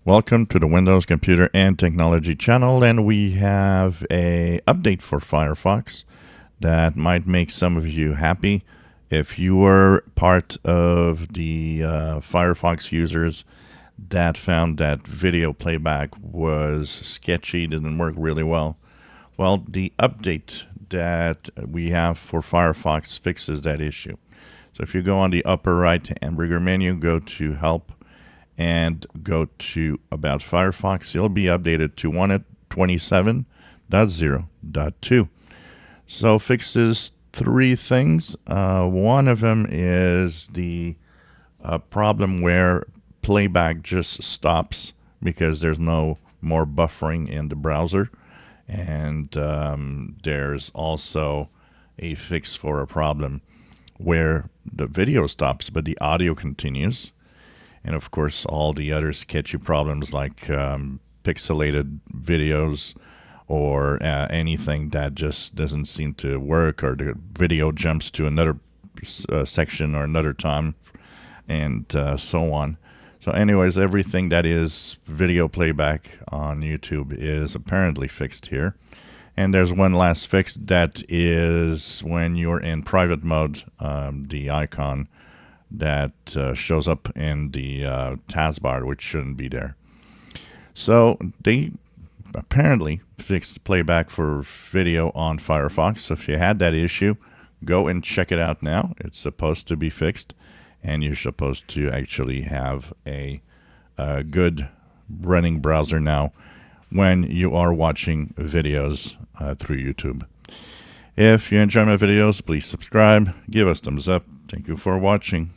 Welcome to the Windows Computer and Technology channel, and we have a update for Firefox that might make some of you happy. If you were part of the Firefox users that found that video playback was sketchy, didn't work really well, well, the update that we have for Firefox fixes that issue. So if you go on the upper right hamburger menu, go to Help, and go to About Firefox, you'll be updated to 1.27.0.2. So fixes three things. One of them is the problem where playback just stops because there's no more buffering in the browser. And there's also a fix for a problem where the video stops but the audio continues. And of course, all the other sketchy problems like pixelated videos or anything that just doesn't seem to work, or the video jumps to another section or another time, and so on. So anyways, everything that is video playback on YouTube is apparently fixed here. And there's one last fix that is when you're in private mode, the icon that shows up in the taskbar, which shouldn't be there. So they apparently fixed playback for video on Firefox. So if you had that issue, go and check it out now. It's supposed to be fixed, and you're supposed to actually have a good running browser now when you are watching videos through YouTube. If you enjoy my videos, please subscribe, give us thumbs up. Thank you for watching.